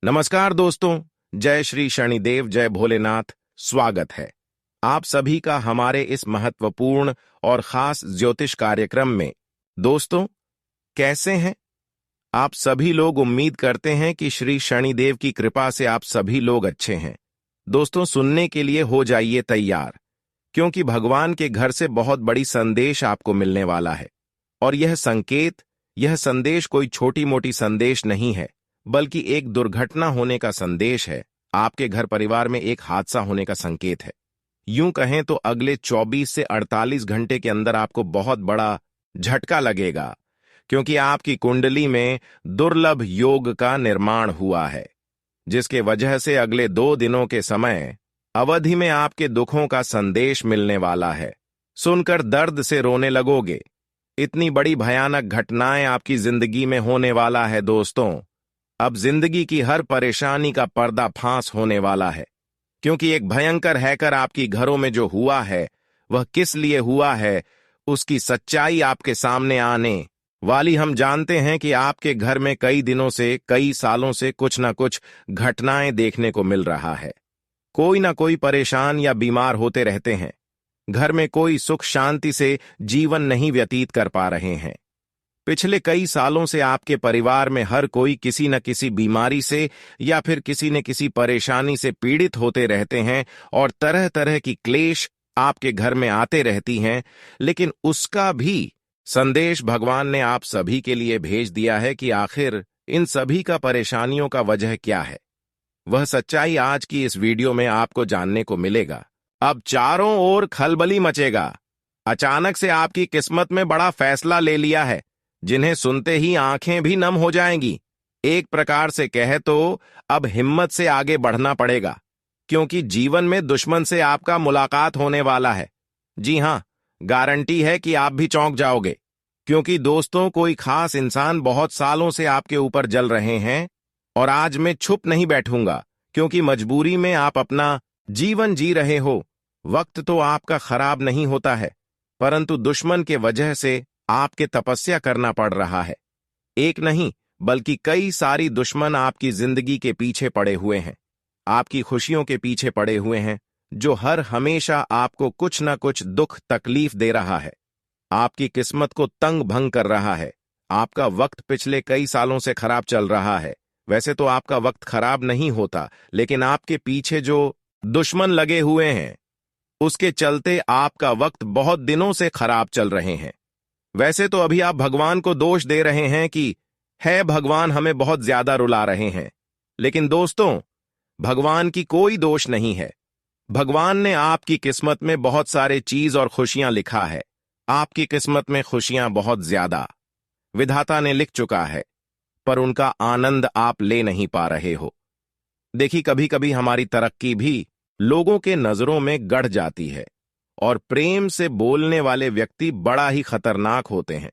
नमस्कार दोस्तों। जय श्री शनिदेव, जय भोलेनाथ। स्वागत है आप सभी का हमारे इस महत्वपूर्ण और खास ज्योतिष कार्यक्रम में। दोस्तों, कैसे हैं आप सभी लोग? उम्मीद करते हैं कि श्री शनिदेव की कृपा से आप सभी लोग अच्छे हैं। दोस्तों, सुनने के लिए हो जाइए तैयार, क्योंकि भगवान के घर से बहुत बड़ी संदेश आपको मिलने वाला है। और यह संदेश कोई छोटी मोटी संदेश नहीं है, बल्कि एक दुर्घटना होने का संदेश है। आपके घर परिवार में एक हादसा होने का संकेत है। यूं कहें तो अगले 24 से 48 घंटे के अंदर आपको बहुत बड़ा झटका लगेगा, क्योंकि आपकी कुंडली में दुर्लभ योग का निर्माण हुआ है, जिसके वजह से अगले 2 दिनों के समय अवधि में आपके दुखों का संदेश मिलने वाला है। सुनकर दर्द से रोने लगोगे। इतनी बड़ी भयानक घटनाएं आपकी जिंदगी में होने वाला है। दोस्तों, अब जिंदगी की हर परेशानी का पर्दाफाश होने वाला है, क्योंकि एक भयंकर हैकर आपकी घरों में जो हुआ है, वह किस लिए हुआ है, उसकी सच्चाई आपके सामने आने वाली। हम जानते हैं कि आपके घर में कई दिनों से, कई सालों से कुछ ना कुछ घटनाएं देखने को मिल रहा है। कोई ना कोई परेशान या बीमार होते रहते हैं। घर में कोई सुख शांति से जीवन नहीं व्यतीत कर पा रहे हैं। पिछले कई सालों से आपके परिवार में हर कोई किसी न किसी बीमारी से या फिर किसी न किसी परेशानी से पीड़ित होते रहते हैं, और तरह तरह की क्लेश आपके घर में आते रहती हैं। लेकिन उसका भी संदेश भगवान ने आप सभी के लिए भेज दिया है कि आखिर इन सभी का परेशानियों का वजह क्या है। वह सच्चाई आज की इस वीडियो में आपको जानने को मिलेगा। अब चारों ओर खलबली मचेगा। अचानक से आपकी किस्मत में बड़ा फैसला ले लिया है, जिन्हें सुनते ही आंखें भी नम हो जाएंगी। एक प्रकार से कहे तो अब हिम्मत से आगे बढ़ना पड़ेगा, क्योंकि जीवन में दुश्मन से आपका मुलाकात होने वाला है। जी हां, गारंटी है कि आप भी चौंक जाओगे, क्योंकि दोस्तों, कोई खास इंसान बहुत सालों से आपके ऊपर जल रहे हैं। और आज मैं चुप नहीं बैठूंगा, क्योंकि मजबूरी में आप अपना जीवन जी रहे हो। वक्त तो आपका खराब नहीं होता है, परंतु दुश्मन के वजह से आपके तपस्या करना पड़ रहा है। एक नहीं बल्कि कई सारी दुश्मन आपकी जिंदगी के पीछे पड़े हुए हैं, आपकी खुशियों के पीछे पड़े हुए हैं, जो हर हमेशा आपको कुछ न कुछ दुख तकलीफ दे रहा है, आपकी किस्मत को तंग भंग कर रहा है। आपका वक्त पिछले कई सालों से खराब चल रहा है। वैसे तो आपका वक्त खराब नहीं होता, लेकिन आपके पीछे जो दुश्मन लगे हुए हैं, उसके चलते आपका वक्त बहुत दिनों से खराब चल रहे हैं। वैसे तो अभी आप भगवान को दोष दे रहे हैं कि है भगवान हमें बहुत ज्यादा रुला रहे हैं, लेकिन दोस्तों, भगवान की कोई दोष नहीं है। भगवान ने आपकी किस्मत में बहुत सारे चीज और खुशियां लिखा है। आपकी किस्मत में खुशियां बहुत ज्यादा विधाता ने लिख चुका है, पर उनका आनंद आप ले नहीं पा रहे हो। देखिए, कभी कभी हमारी तरक्की भी लोगों के नजरों में गड़ जाती है, और प्रेम से बोलने वाले व्यक्ति बड़ा ही खतरनाक होते हैं।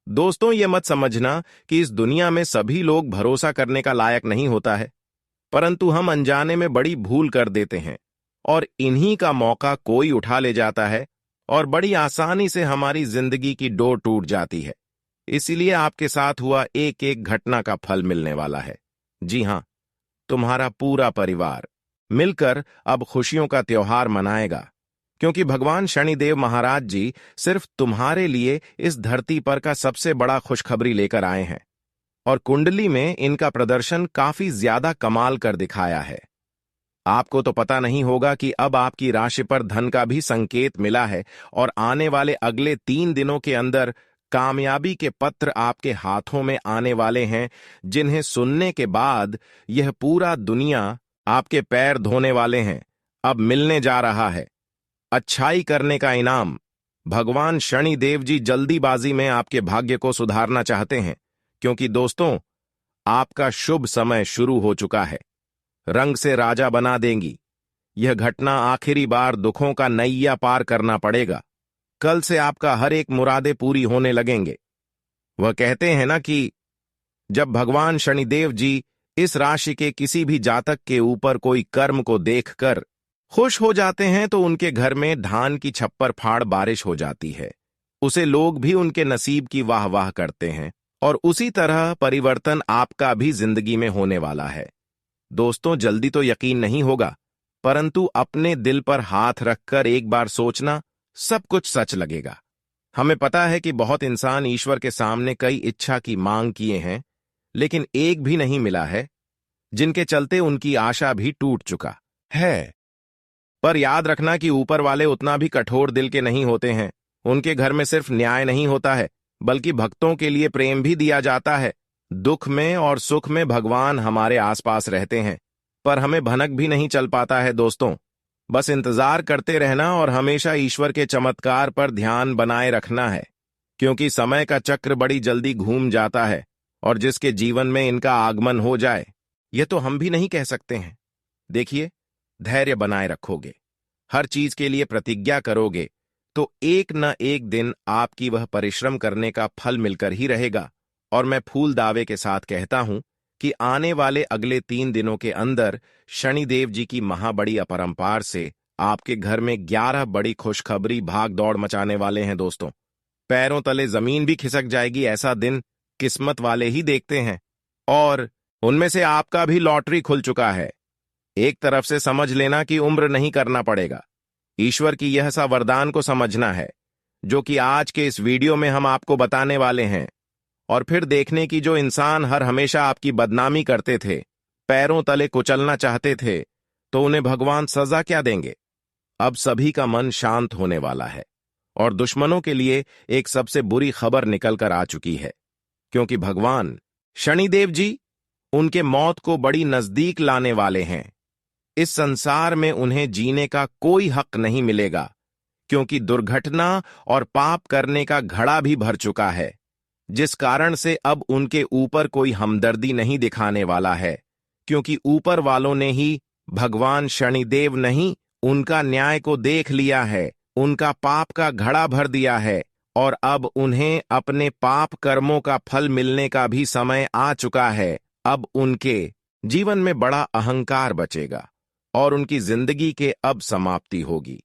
दोस्तों, ये मत समझना कि इस दुनिया में सभी लोग भरोसा करने का लायक नहीं होता है, परंतु हम अनजाने में बड़ी भूल कर देते हैं, और इन्हीं का मौका कोई उठा ले जाता है, और बड़ी आसानी से हमारी जिंदगी की डोर टूट जाती है। इसीलिए आपके साथ हुआ एक एक घटना का फल मिलने वाला है। जी हां, तुम्हारा पूरा परिवार मिलकर अब खुशियों का त्योहार मनाएगा, क्योंकि भगवान शनिदेव महाराज जी सिर्फ तुम्हारे लिए इस धरती पर का सबसे बड़ा खुशखबरी लेकर आए हैं, और कुंडली में इनका प्रदर्शन काफी ज्यादा कमाल कर दिखाया है। आपको तो पता नहीं होगा कि अब आपकी राशि पर धन का भी संकेत मिला है, और आने वाले अगले 3 दिनों के अंदर कामयाबी के पत्र आपके हाथों में आने वाले हैं, जिन्हें सुनने के बाद यह पूरा दुनिया आपके पैर धोने वाले हैं। अब मिलने जा रहा है अच्छाई करने का इनाम। भगवान शनिदेव जी जल्दीबाजी में आपके भाग्य को सुधारना चाहते हैं, क्योंकि दोस्तों, आपका शुभ समय शुरू हो चुका है। रंग से राजा बना देंगी यह घटना। आखिरी बार दुखों का नैया पार करना पड़ेगा। कल से आपका हर एक मुरादे पूरी होने लगेंगे। वह कहते हैं ना कि जब भगवान शनिदेव जी इस राशि के किसी भी जातक के ऊपर कोई कर्म को देखकर खुश हो जाते हैं, तो उनके घर में धान की छप्पर फाड़ बारिश हो जाती है। उसे लोग भी उनके नसीब की वाह वाह करते हैं, और उसी तरह परिवर्तन आपका भी जिंदगी में होने वाला है। दोस्तों, जल्दी तो यकीन नहीं होगा, परंतु अपने दिल पर हाथ रखकर एक बार सोचना, सब कुछ सच लगेगा। हमें पता है कि बहुत इंसान ईश्वर के सामने कई इच्छा की मांग किए हैं, लेकिन एक भी नहीं मिला है, जिनके चलते उनकी आशा भी टूट चुका है। पर याद रखना कि ऊपर वाले उतना भी कठोर दिल के नहीं होते हैं। उनके घर में सिर्फ न्याय नहीं होता है, बल्कि भक्तों के लिए प्रेम भी दिया जाता है। दुख में और सुख में भगवान हमारे आसपास रहते हैं, पर हमें भनक भी नहीं चल पाता है। दोस्तों, बस इंतजार करते रहना और हमेशा ईश्वर के चमत्कार पर ध्यान बनाए रखना है, क्योंकि समय का चक्र बड़ी जल्दी घूम जाता है और जिसके जीवन में इनका आगमन हो जाए, यह तो हम भी नहीं कह सकते हैं। देखिए, धैर्य बनाए रखोगे, हर चीज के लिए प्रतिज्ञा करोगे, तो एक न एक दिन आपकी वह परिश्रम करने का फल मिलकर ही रहेगा। और मैं फूल दावे के साथ कहता हूं कि आने वाले अगले 3 दिनों के अंदर शनिदेव जी की महाबड़ी अपरंपार से आपके घर में 11 बड़ी खुशखबरी भाग दौड़ मचाने वाले हैं। दोस्तों, पैरों तले जमीन भी खिसक जाएगी, ऐसा दिन किस्मत वाले ही देखते हैं। और उनमें से आपका भी लॉटरी खुल चुका है। एक तरफ से समझ लेना कि उम्र नहीं करना पड़ेगा, ईश्वर की यह सा वरदान को समझना है, जो कि आज के इस वीडियो में हम आपको बताने वाले हैं। और फिर देखने की जो इंसान हर हमेशा आपकी बदनामी करते थे, पैरों तले कुचलना चाहते थे, तो उन्हें भगवान सजा क्या देंगे। अब सभी का मन शांत होने वाला है और दुश्मनों के लिए एक सबसे बुरी खबर निकल कर आ चुकी है, क्योंकि भगवान शनिदेव जी उनके मौत को बड़ी नजदीक लाने वाले हैं। इस संसार में उन्हें जीने का कोई हक नहीं मिलेगा, क्योंकि दुर्घटना और पाप करने का घड़ा भी भर चुका है, जिस कारण से अब उनके ऊपर कोई हमदर्दी नहीं दिखाने वाला है, क्योंकि ऊपर वालों ने ही, भगवान शनिदेव नहीं, उनका न्याय को देख लिया है, उनका पाप का घड़ा भर दिया है और अब उन्हें अपने पाप कर्मों का फल मिलने का भी समय आ चुका है। अब उनके जीवन में बड़ा अहंकार बचेगा और उनकी जिंदगी के अब समाप्ति होगी।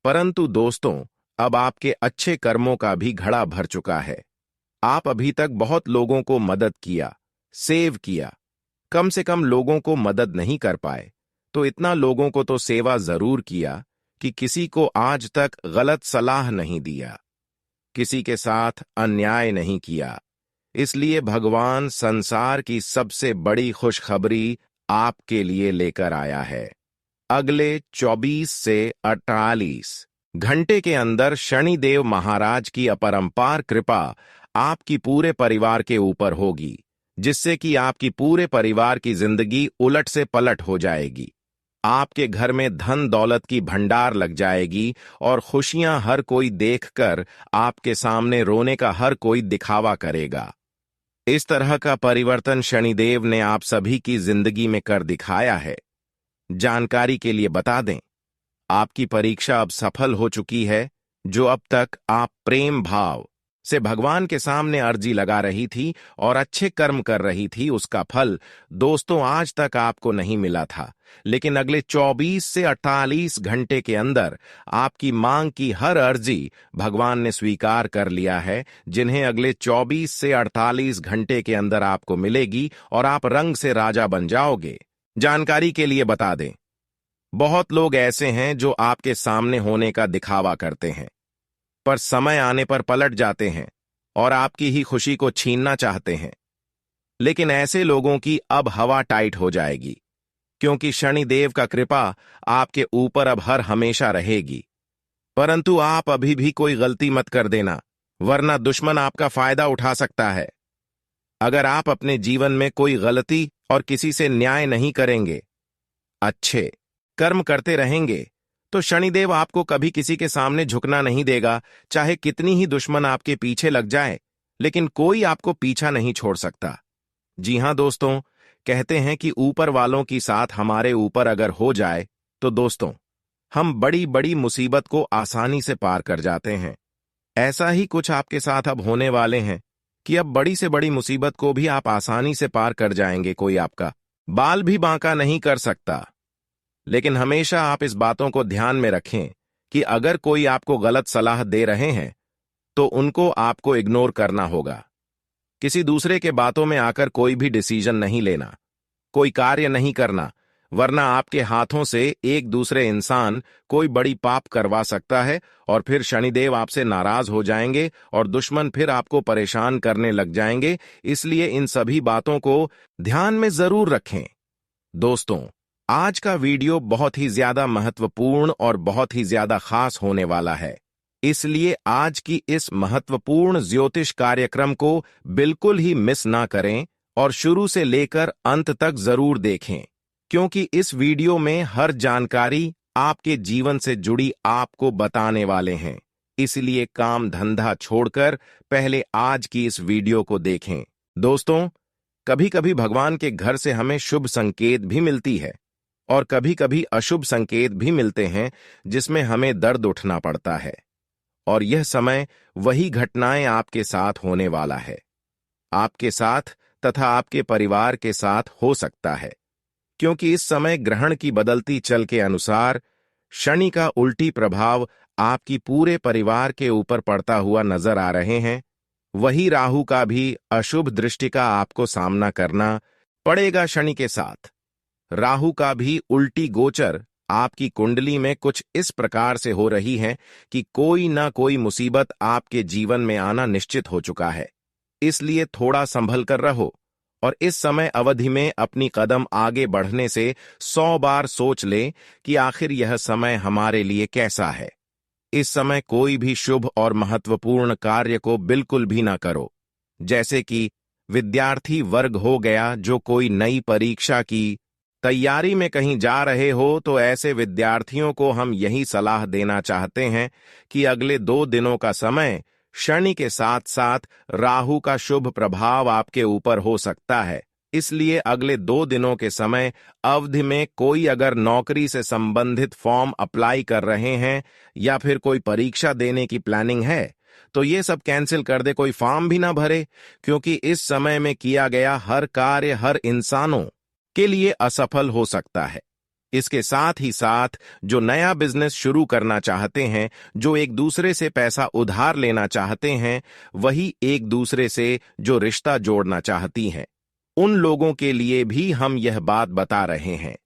परंतु दोस्तों, अब आपके अच्छे कर्मों का भी घड़ा भर चुका है। आप अभी तक बहुत लोगों को मदद किया, सेव किया, कम से कम लोगों को मदद नहीं कर पाए, तो इतना लोगों को तो सेवा जरूर किया कि किसी को आज तक गलत सलाह नहीं दिया, किसी के साथ अन्याय नहीं किया। इसलिए भगवान संसार की सबसे बड़ी खुशखबरी आपके लिए लेकर आया है। अगले 24 से 48 घंटे के अंदर शनिदेव महाराज की अपरंपार कृपा आपकी पूरे परिवार के ऊपर होगी, जिससे कि आपकी पूरे परिवार की जिंदगी उलट से पलट हो जाएगी। आपके घर में धन दौलत की भंडार लग जाएगी और खुशियां हर कोई देखकर आपके सामने रोने का हर कोई दिखावा करेगा। इस तरह का परिवर्तन शनिदेव ने आप सभी की जिंदगी में कर दिखाया है। जानकारी के लिए बता दें, आपकी परीक्षा अब सफल हो चुकी है। जो अब तक आप प्रेम भाव से भगवान के सामने अर्जी लगा रही थी और अच्छे कर्म कर रही थी, उसका फल दोस्तों आज तक आपको नहीं मिला था, लेकिन अगले 24 से 48 घंटे के अंदर आपकी मांग की हर अर्जी भगवान ने स्वीकार कर लिया है, जिन्हें अगले 24 से 48 घंटे के अंदर आपको मिलेगी और आप रंग से राजा बन जाओगे। जानकारी के लिए बता दें, बहुत लोग ऐसे हैं जो आपके सामने होने का दिखावा करते हैं, पर समय आने पर पलट जाते हैं और आपकी ही खुशी को छीनना चाहते हैं। लेकिन ऐसे लोगों की अब हवा टाइट हो जाएगी, क्योंकि शनिदेव का कृपा आपके ऊपर अब हर हमेशा रहेगी। परंतु आप अभी भी कोई गलती मत कर देना, वरना दुश्मन आपका फायदा उठा सकता है। अगर आप अपने जीवन में कोई गलती और किसी से न्याय नहीं करेंगे, अच्छे कर्म करते रहेंगे, तो शनिदेव आपको कभी किसी के सामने झुकना नहीं देगा। चाहे कितनी ही दुश्मन आपके पीछे लग जाए, लेकिन कोई आपको पीछा नहीं छोड़ सकता। जी हां दोस्तों, कहते हैं कि ऊपर वालों की साथ हमारे ऊपर अगर हो जाए, तो दोस्तों हम बड़ी बड़ी मुसीबत को आसानी से पार कर जाते हैं। ऐसा ही कुछ आपके साथ अब होने वाले हैं कि अब बड़ी से बड़ी मुसीबत को भी आप आसानी से पार कर जाएंगे। कोई आपका बाल भी बांका नहीं कर सकता। लेकिन हमेशा आप इस बातों को ध्यान में रखें कि अगर कोई आपको गलत सलाह दे रहे हैं, तो उनको आपको इग्नोर करना होगा। किसी दूसरे के बातों में आकर कोई भी डिसीजन नहीं लेना, कोई कार्य नहीं करना, वरना आपके हाथों से एक दूसरे इंसान कोई बड़ी पाप करवा सकता है और फिर शनिदेव आपसे नाराज हो जाएंगे और दुश्मन फिर आपको परेशान करने लग जाएंगे। इसलिए इन सभी बातों को ध्यान में जरूर रखें। दोस्तों, आज का वीडियो बहुत ही ज्यादा महत्वपूर्ण और बहुत ही ज्यादा खास होने वाला है, इसलिए आज की इस महत्वपूर्ण ज्योतिष कार्यक्रम को बिल्कुल ही मिस ना करें और शुरू से लेकर अंत तक जरूर देखें, क्योंकि इस वीडियो में हर जानकारी आपके जीवन से जुड़ी आपको बताने वाले हैं। इसलिए काम धंधा छोड़कर पहले आज की इस वीडियो को देखें। दोस्तों, कभी कभी भगवान के घर से हमें शुभ संकेत भी मिलती है और कभी कभी अशुभ संकेत भी मिलते हैं, जिसमें हमें दर्द उठना पड़ता है। और यह समय वही घटनाएं आपके साथ होने वाला है, आपके साथ तथा आपके परिवार के साथ हो सकता है, क्योंकि इस समय ग्रहण की बदलती चल के अनुसार शनि का उल्टी प्रभाव आपकी पूरे परिवार के ऊपर पड़ता हुआ नजर आ रहे हैं। वही राहु का भी अशुभ दृष्टि का आपको सामना करना पड़ेगा शनि के साथ। राहु का भी उल्टी गोचर आपकी कुंडली में कुछ इस प्रकार से हो रही है कि कोई ना कोई मुसीबत आपके जीवन में आना निश्चित हो चुका है। इसलिए थोड़ा संभल कर रहो और इस समय अवधि में अपनी कदम आगे बढ़ने से 100 बार सोच ले कि आखिर यह समय हमारे लिए कैसा है। इस समय कोई भी शुभ और महत्वपूर्ण कार्य को बिल्कुल भी ना करो, जैसे कि विद्यार्थी वर्ग हो गया जो कोई नई परीक्षा की तैयारी में कहीं जा रहे हो, तो ऐसे विद्यार्थियों को हम यही सलाह देना चाहते हैं कि अगले 2 दिनों का समय शनि के साथ साथ राहु का शुभ प्रभाव आपके ऊपर हो सकता है। इसलिए अगले 2 दिनों के समय अवधि में कोई अगर नौकरी से संबंधित फॉर्म अप्लाई कर रहे हैं या फिर कोई परीक्षा देने की प्लानिंग है, तो ये सब कैंसिल कर दे, कोई फॉर्म भी ना भरे, क्योंकि इस समय में किया गया हर कार्य हर इंसानों के लिए असफल हो सकता है। इसके साथ ही साथ जो नया बिजनेस शुरू करना चाहते हैं, जो एक दूसरे से पैसा उधार लेना चाहते हैं, वही एक दूसरे से जो रिश्ता जोड़ना चाहती हैं, उन लोगों के लिए भी हम यह बात बता रहे हैं